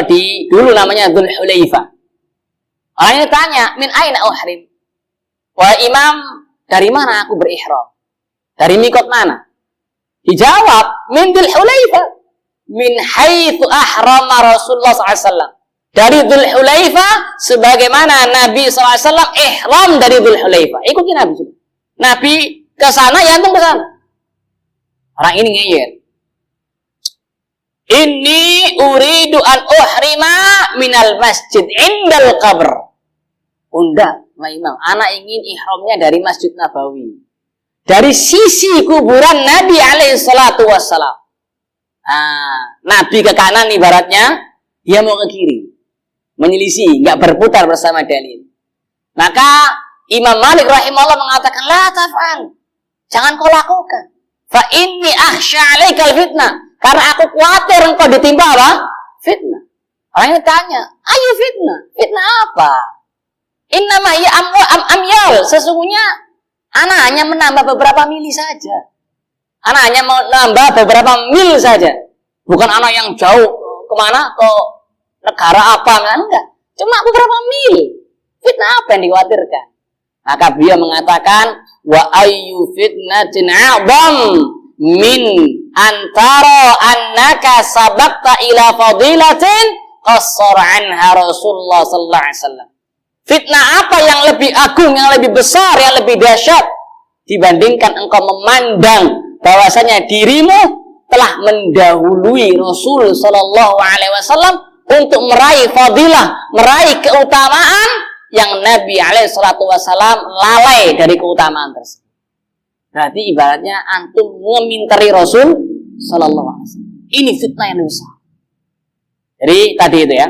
dulu namanya Dzul Hulaifah. Orang ini tanya, min aina uhrim? Wah imam, dari mana aku berihram? Dari mikot mana? Dijawab, min Dzul Hulaifah. Min haitsu ahrama Rasulullah SAW. Dari Dzul Hulaifah, sebagaimana Nabi SAW ihram dari Dzul Hulaifah. Ikuti Nabi. Nabi ke sana, ya antum ke sana. Orang ini ngeyel. Inni uridu an uhrima minal masjid indal qabr. Unda, Imam, anak ingin ihramnya dari Masjid Nabawi, dari sisi kuburan Nabi alaihi salatu wassalam. Nabi ke kanan ibaratnya, dia mau ke kiri, menyelisih, nggak berputar bersama dalil. Maka Imam Malik rahimahullah mengatakan, la taf'al, jangan kau lakukan. Fa inni akhsha 'alaikal fitnah. Karena aku khawatir engkau ditimpa apa? Fitnah. Orangnya tanya, ayo fitnah. Fitnah apa? Innama hiya amyal. Sesungguhnya anak hanya menambah beberapa mili saja. Anak hanya menambah beberapa mil saja. Bukan anak yang jauh kemana, ke negara apa, enggak. Cuma beberapa mil. Fitnah apa yang dikhawatirkan? Maka beliau mengatakan, wa ayyu fitnatin a'zam min antara annaka sabaqta ila fadilatin qassara anha Rasulullah sallallahu alaihi wasallam. Fitnah apa yang lebih agung, yang lebih besar, yang lebih dahsyat dibandingkan engkau memandang bahwasanya dirimu telah mendahului Rasul sallallahu alaihi wasallam untuk meraih fadilah, meraih keutamaan yang Nabi alaihi salatu wasallam lalai dari keutamaan tersebut. Berarti ibaratnya antum memintari Rasul sallallahu alaihi wasallam. Ini fitnah yang besar. Jadi tadi itu ya.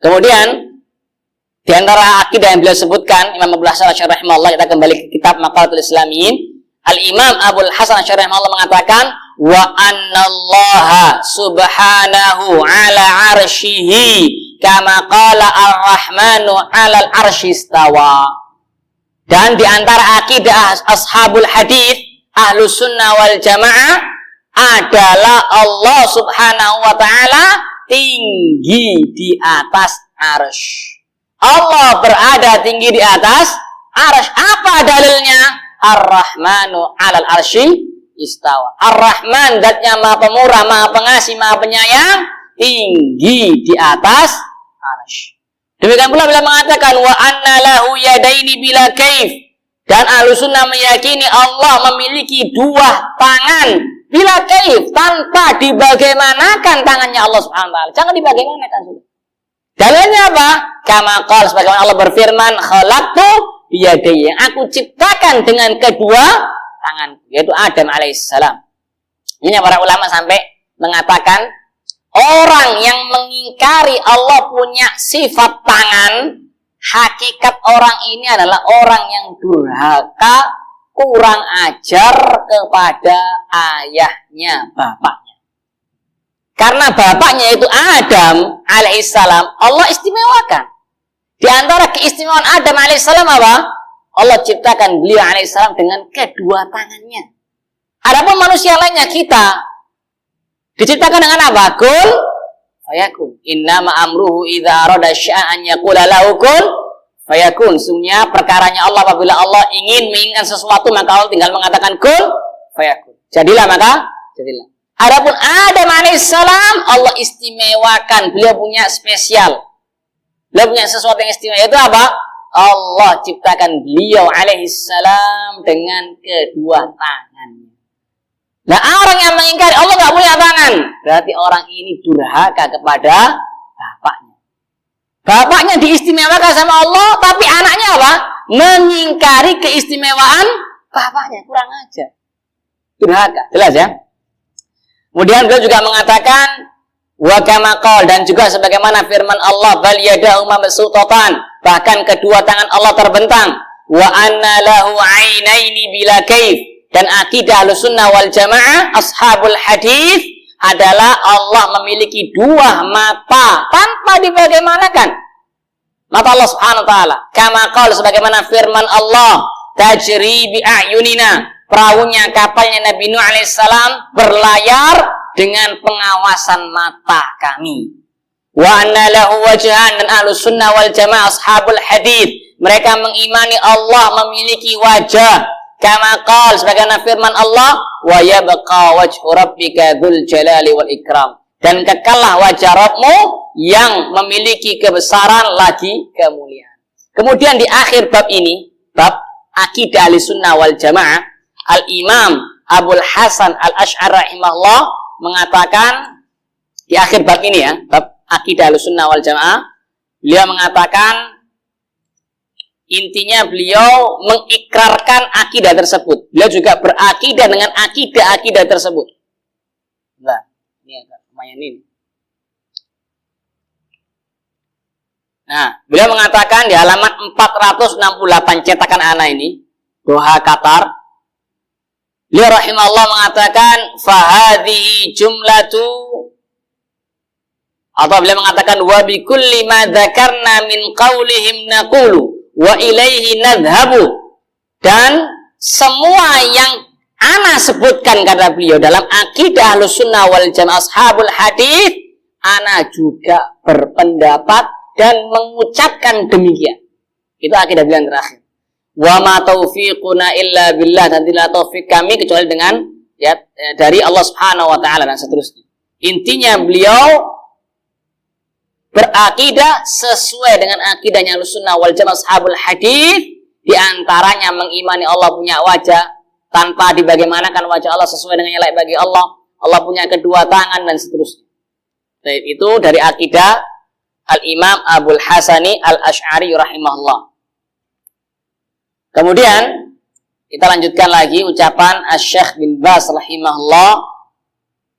Kemudian di antara akidah yang beliau sebutkan Imam Abdul Hasan Asy'ari rahimahullah, kita kembali ke kitab Maqalatul Islamiyin. Al-Imam Abdul Hasan Asy'ari rahimahullah mengatakan wa annallaha subhanahu ala arsyihi kama qala ar-rahmanu 'alal arsy istawa. Dan di antara akidah ashabul hadis ahlus sunnah wal jamaah adalah Allah subhanahu wa ta'ala tinggi di atas arsy. Allah berada tinggi di atas arsy. Apa dalilnya? Ar-Rahmanu 'alal arsy istawa. Ar-Rahman, zatnya Maha Pemurah, Maha Pengasih, Maha Penyayang, tinggi di atas arsy. Demikian pula bila mengatakan wa anna lahu yadaini bila kaif, dan Ahlussunnah meyakini Allah memiliki dua tangan bila kaif, tanpa dibagaimanakan tangannya Allah Subhanahu wa taala. Jangan dibagaimanakan sudah. Dalilnya apa? Kama qala, sebagaimana Allah berfirman, khalaqtu biyadayya, yang aku ciptakan dengan kedua tangan, yaitu Adam alaihissalam. Ini para ulama sampai mengatakan orang yang mengingkari Allah punya sifat tangan, hakikat orang ini adalah orang yang durhaka, kurang ajar kepada ayahnya, bapaknya. Karena bapaknya itu Adam alaihissalam, Allah istimewakan. Di antara keistimewaan Adam alaihissalam apa? Allah ciptakan beliau alaihissalam dengan kedua tangannya. Adapun manusia lainnya, kita diciptakan dengan apa? Kun fayakun. Innama amruhu idza arada syai'an yaqula lahu kun fayakun. Sesungguhnya perkaranya Allah, apabila Allah ingin menginginkan sesuatu, maka Allah tinggal mengatakan kun fayakun. Jadilah, maka jadilah. Adapun Adam alaihissalam, Allah istimewakan, beliau punya spesial. Beliau punya sesuatu yang istimewa, itu apa? Allah ciptakan beliau alaihissalam dengan kedua tangannya. Nah, orang yang mengingkari Allah nggak punya tangan, berarti orang ini durhaka kepada bapaknya. Bapaknya diistimewakan sama Allah, tapi anaknya apa? Mengingkari keistimewaan bapaknya, kurang ajar. Durhaka, jelas ya? Kemudian beliau juga mengatakan wa kama qala, dan juga sebagaimana firman Allah, bal yadahu mabsuutatan, bahkan kedua tangan Allah terbentang. Wa anna lahu ainaini bila kaif, dan akidah Ahlussunnah wal Jamaah ashabul hadis adalah Allah memiliki dua mata tanpa dibagaimanakan. Mata Allah Subhanahu wa taala. Kama qala, sebagaimana firman Allah, tajri bi a'yunina, perahunya, kapalnya Nabi Nuh alaihissalam berlayar dengan pengawasan mata kami. Wa anna lahu wajhan, dan Ahlussunnah wal Jamaah ashabul hadis mereka mengimani Allah memiliki wajah. Kama qala, sebagaimana firman Allah, wa yabqa wajhu rabbika dzul jalali wal ikram, dan kekallah wajah Rabbmu yang memiliki kebesaran lagi kemuliaan. Kemudian di akhir bab ini, bab akidah Ahlussunnah wal Jamaah, Al-Imam Abdul Hasan Al-Asy'ari rahimahullah mengatakan di akhir bab ini ya, bab akidah Ahlussunnah wal Jamaah, beliau mengatakan intinya beliau mengikrarkan akidah tersebut. Beliau juga berakidah dengan akidah-akidah tersebut. Nah, ini agak lumayan ini. Nah, beliau mengatakan di halaman 468 cetakan ana ini, Doha Qatar, beliau rahimahullah mengatakan fahadhihi jumlatu, atau beliau mengatakan wa bi kulli ma dzakarna min qaulihim naqulu wa ilaihi nadhhabu, dan semua yang ana sebutkan kata beliau dalam akidah Ahlussunnah wal Jamaah ashabul hadis, ana juga berpendapat dan mengucapkan demikian. Itu akidah beliau yang terakhir. Wa ma taufiquna illa billah, dan tidak taufik kami kecuali dengan ya, dari Allah Subhanahu wa taala, dan seterusnya. Intinya beliau berakidah sesuai dengan akidahnya Ahlussunnah wal Jamaah ashabul hadis, di antaranya mengimani Allah punya wajah tanpa dibagaimanakan wajah Allah sesuai dengan yang layak bagi Allah. Allah punya kedua tangan dan seterusnya. Itu dari akidah Al-Imam Abul Hasani Al-Asy'ari rahimahullah. Kemudian kita lanjutkan lagi ucapan Asy-Syaikh bin Baz rahimahullah.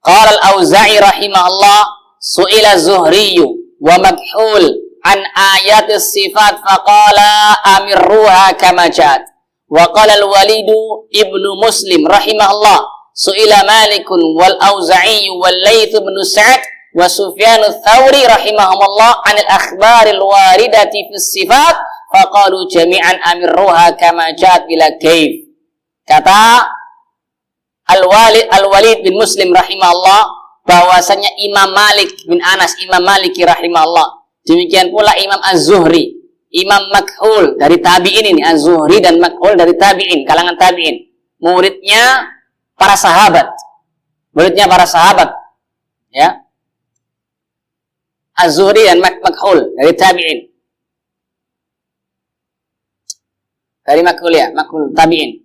Qala Al-Auza'i rahimahullah, su'ila Zuhriyyu wa Makhul an ayatis sifat faqala amirruha kama ja'at. Wa qala Al-Walidu ibnu Muslim rahimahullah, su'ila Malikun wal Auza'i wal Laits bin Sa'd wa Sufyan ats-Tsauri rahimahumullah 'anil akhbaril waridati fis sifat faqalu jami'an amirruha kama ja'at bila kaif. Kata Al-Walid bin Muslim rahimahullah bahwasanya Imam Malik bin Anas, Imam Maliki rahimahullah, demikian pula Imam Az-Zuhri, Imam Makhul dari tabi'in ini, Az-Zuhri dan Makhul dari tabi'in, kalangan tabi'in, muridnya para sahabat, ya, Az-Zuhri dan Makhul dari tabi'in, dari Makhul ya, Makhul tabi'in,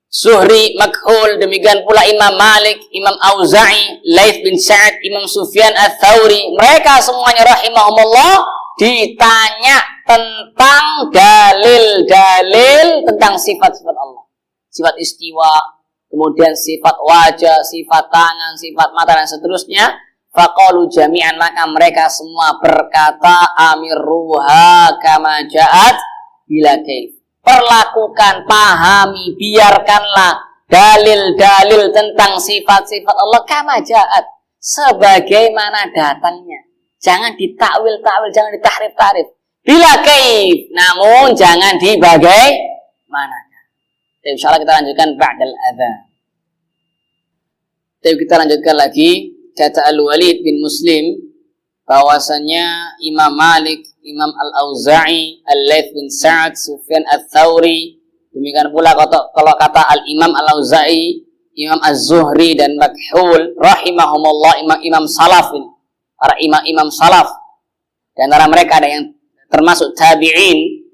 Zuhri, Makhul, demikian pula Imam Malik, Imam Auza'i, Laits bin Sa'd, Imam Sufyan ats-Tsauri, mereka semuanya rahimahumullah ditanya tentang dalil-dalil tentang sifat-sifat Allah, sifat istiwa, kemudian sifat wajah, sifat tangan, sifat mata dan seterusnya. Faqalu jami'an, maka mereka semua berkata amirruha kama ja'at bila kaif. Perlakukan, pahami, biarkanlah dalil-dalil tentang sifat-sifat Allah kama ja'at, sebagaimana datangnya. Jangan ditakwil-takwil, jangan ditahrif-tahrif. Bila kaif, namun jangan dibagaimanakan. Insyaallah kita lanjutkan ba'dal adzan. Kita lanjutkan lagi. Kata Al-Walid bin Muslim bahwasanya Imam Malik, Imam Al-Auza'i, Al-Laits bin Sa'd, Sufyan ats-Tsauri, demikian pula kalau kata Al-Imam Al-Auza'i, Imam Az-Zuhri dan Makhul rahimahumullah, imam salaf ini, para imam salaf. Di antara mereka ada yang termasuk tabi'in.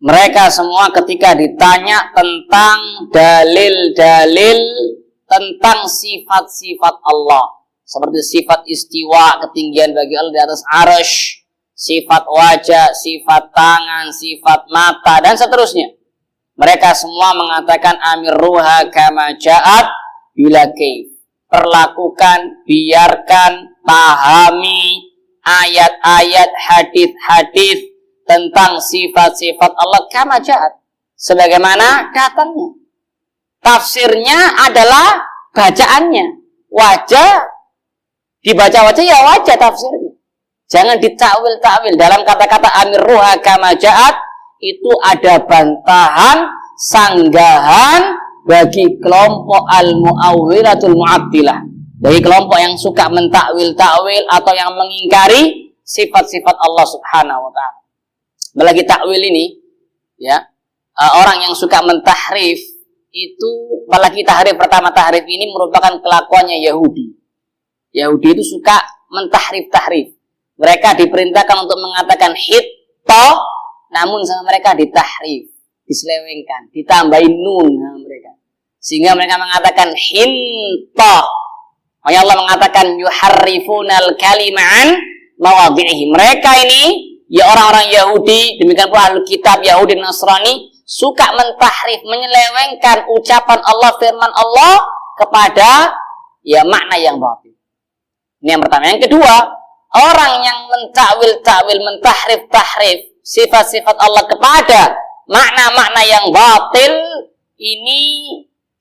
Mereka semua ketika ditanya tentang dalil-dalil tentang sifat-sifat Allah, seperti sifat istiwa, ketinggian bagi Allah di atas arsy, sifat wajah, sifat tangan, sifat mata dan seterusnya, mereka semua mengatakan amirruha kama ja'at bila kaif. Perlakukan, biarkan, pahami ayat-ayat, hadis-hadis tentang sifat-sifat Allah kama ja'at, sebagaimana datangnya. Tafsirnya adalah bacaannya. Wajah, dibaca wajah ya wajah tafsirnya. Jangan ditakwil-takwil. Dalam kata-kata amirruha kama ja'at itu ada bantahan, sanggahan bagi kelompok al-mu'awwilatul mu'attilah, bagi kelompok yang suka mentakwil-takwil atau yang mengingkari sifat-sifat Allah Subhanahu wa ta'ala. Apalagi takwil ini, ya, orang yang suka mentahrif itu, apalagi tahrif pertama, tahrif ini merupakan kelakuannya Yahudi. Yahudi itu suka mentahrif-tahrif. Mereka diperintahkan untuk mengatakan hitta, namun sama mereka ditahrif, diselewengkan, ditambahin nun sama mereka, sehingga mereka mengatakan hinta. Allah mengatakan yuharrifunal kalima'an mawadhi'ihi. Mereka ini ya orang-orang Yahudi, demikian pula ahlul kitab Yahudi dan Nasrani, suka mentahrif, menyelewengkan ucapan Allah, firman Allah kepada ya makna yang batil. Ini yang pertama. Yang kedua, orang yang mentakwil-takwil, mentahrif-tahrif sifat-sifat Allah kepada makna-makna yang batil, ini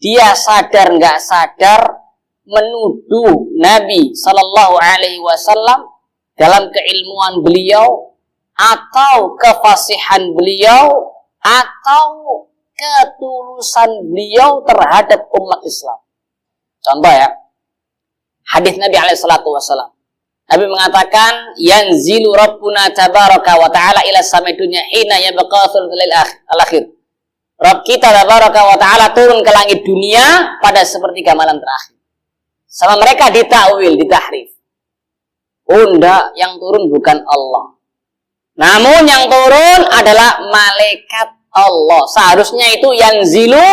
dia sadar nggak sadar menuduh Nabi Sallallahu Alaihi Wasallam dalam keilmuan beliau, atau kefasihan beliau, atau ketulusan beliau terhadap umat Islam. Contoh ya, hadis Nabi alaihissalatu wassalam. Nabi mengatakan, yanzilu Rabbuna tabaraka wa ta'ala ila samai dunya hina yabqathul lail akhir. Rabb kita tabaraka wa ta'ala turun ke langit dunia pada sepertiga malam terakhir. Sama mereka ditakwil, ditahrif. enggak, yang turun bukan Allah. Namun yang turun adalah malaikat Allah. Seharusnya itu yanzilu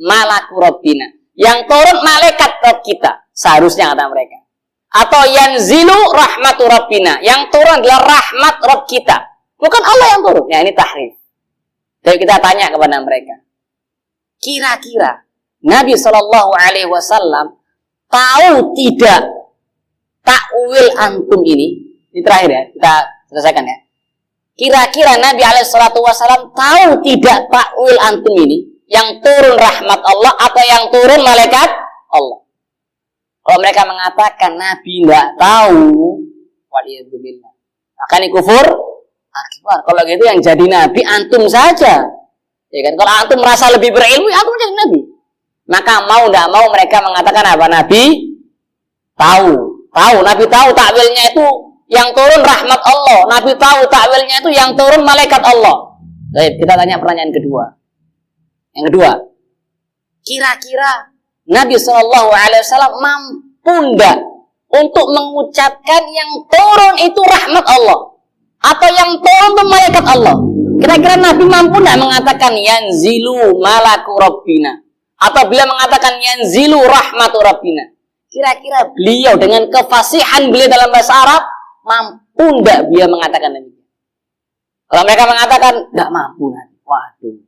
malaku rabbina. Yang turun malaikat Rabb kita. Seharusnya kata mereka. Atau yanzilu rahmatu rabbina. Yang turun adalah rahmat Rabb kita. Bukan Allah yang turun. Ya, ini tahrif. Jadi kita tanya kepada mereka. Kira-kira Nabi SAW tahu tidak takwil antum ini? Ini terakhir ya, kita selesaikan ya. Kira-kira Nabi SAW tahu tidak takwil antum ini? Yang turun rahmat Allah atau yang turun malaikat Allah? Kalau mereka mengatakan Nabi tidak tahu, waliyadzubillah, akan kufur akbar. Kalau gitu yang jadi Nabi antum saja. Ya kan? Kalau antum merasa lebih berilmu, ya antum jadi Nabi. Maka mau tidak mau mereka mengatakan apa? Nabi tahu. Nabi tahu takwilnya itu yang turun rahmat Allah. Nabi tahu takwilnya itu yang turun malaikat Allah. Baik, kita tanya pertanyaan kedua. Yang kedua, kira-kira Nabi SAW mampu enggak untuk mengucapkan yang turun itu rahmat Allah atau yang turun itu malaikat Allah? Kira-kira Nabi mampu enggak mengatakan yanzilu malaku rabbina atau bila mengatakan yanzilu rahmatu rabbina? Kira-kira beliau dengan kefasihan beliau dalam bahasa Arab mampu enggak dia mengatakan ini? Kalau mereka mengatakan enggak mampu, Nabi, waduh,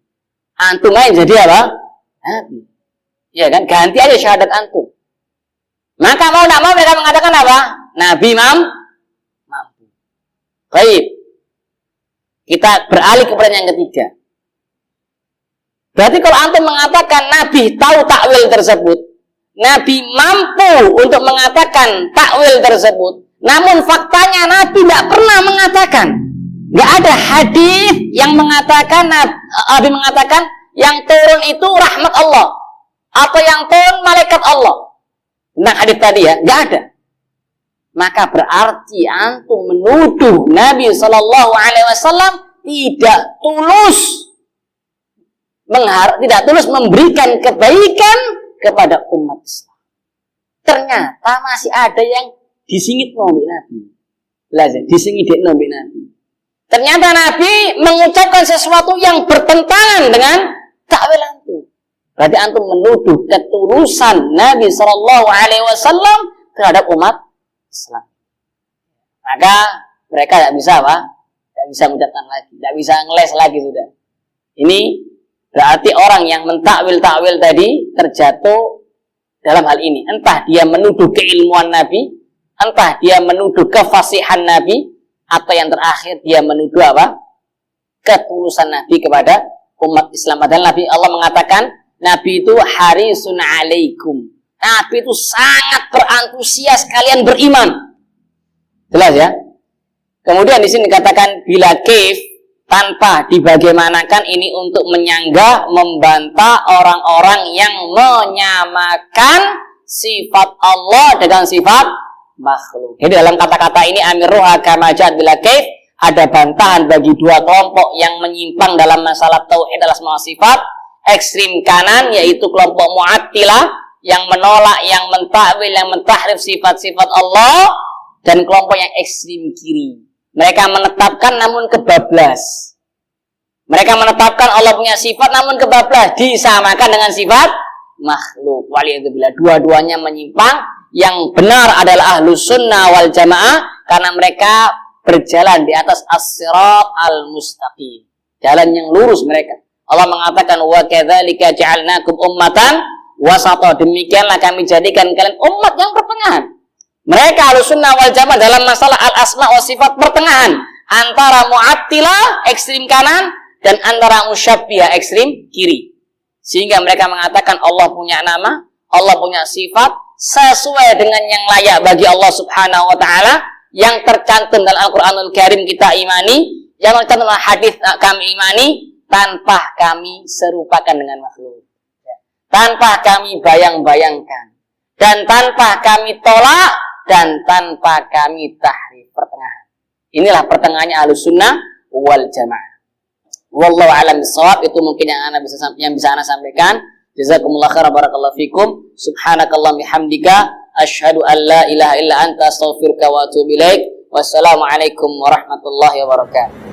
antum aja jadi apa? Nabi. Ya kan, ganti aja syahadat antum. Maka mau enggak mau mereka mengatakan apa? Nabi mampu. Baik. Kita beralih kepada yang ketiga. Berarti kalau antum mengatakan Nabi tahu takwil tersebut, Nabi mampu untuk mengatakan takwil tersebut, namun faktanya Nabi tidak pernah mengatakan. Nggak ada hadis yang mengatakan Nabi mengatakan yang turun itu rahmat Allah atau yang turun malaikat Allah. Tentang hadis tadi ya, nggak ada. Maka berarti antum menuduh Nabi SAW tidak tulus memberikan kebaikan kepada umat Islam. Ternyata masih ada yang disingit nombek Nabi. Belajar, disingit nombek Nabi. Ternyata Nabi mengucapkan sesuatu yang bertentangan dengan takwil antum. Berarti antum menuduh ketulusan Nabi SAW terhadap umat Islam. Maka mereka tidak bisa apa? Tidak bisa mengucapkan lagi, tidak bisa ngeles lagi sudah. Ini berarti orang yang mentakwil-takwil tadi terjatuh dalam hal ini. Entah dia menuduh keilmuan Nabi, entah dia menuduh kefasihan Nabi, atau yang terakhir dia menuduh apa? Ketulusan Nabi kepada umat Islam. Padahal Nabi Allah mengatakan Nabi itu harisun alaikum. Nabi itu sangat berantusias kalian beriman. Jelas ya? Kemudian di sini dikatakan bila kaif, tanpa dibagaimanakan ini untuk menyanggah, membantah orang-orang yang menyamakan sifat Allah dengan sifat makhluk. Jadi dalam kata-kata ini amiruha kama ja'at bila kaif, ada bantahan bagi dua kelompok yang menyimpang dalam masalah tauhid adalah semua sifat. Ekstrim kanan yaitu kelompok Mu'attilah yang menolak, yang mentakwil, yang mentahrif sifat-sifat Allah, dan kelompok yang ekstrim kiri. Mereka menetapkan namun kebablas. Mereka menetapkan Allah punya sifat namun kebablas, disamakan dengan sifat makhluk. Waliyadzubillah, dua-duanya menyimpang. Yang benar adalah ahlus sunnah wal jamaah karena mereka berjalan di atas as-sirat al-mustaqim, jalan yang lurus mereka. Allah mengatakan wa kadzalika ja'alnakum ummatan wasata, demikianlah kami jadikan kalian umat yang pertengahan. Mereka ahlus sunnah wal jamaah dalam masalah al-asma wa sifat pertengahan antara Mu'attilah ekstrim kanan dan antara Musyabbihah ekstrim kiri. Sehingga mereka mengatakan Allah punya nama, Allah punya sifat sesuai dengan yang layak bagi Allah Subhanahu wa taala, yang tercantum dalam Al-Qur'anul Karim kita imani, yang tercantum dalam hadis kami imani, tanpa kami serupakan dengan makhluk, tanpa kami bayang-bayangkan, dan tanpa kami tolak, dan tanpa kami tahrif, pertengahan. Inilah pertengahannya Ahlus Sunnah wal Jamaah. Wallahu a'lam bishawab. Itu mungkin yang bisa ana sampaikan. Jazakumullah khairan, barakallahu fikum. Subhanakallahumma bihamdika Asyhadu an la ilaha illa anta astaghfiruka wa atubu ilaik. Wassalamualaikum warahmatullahi wabarakatuh.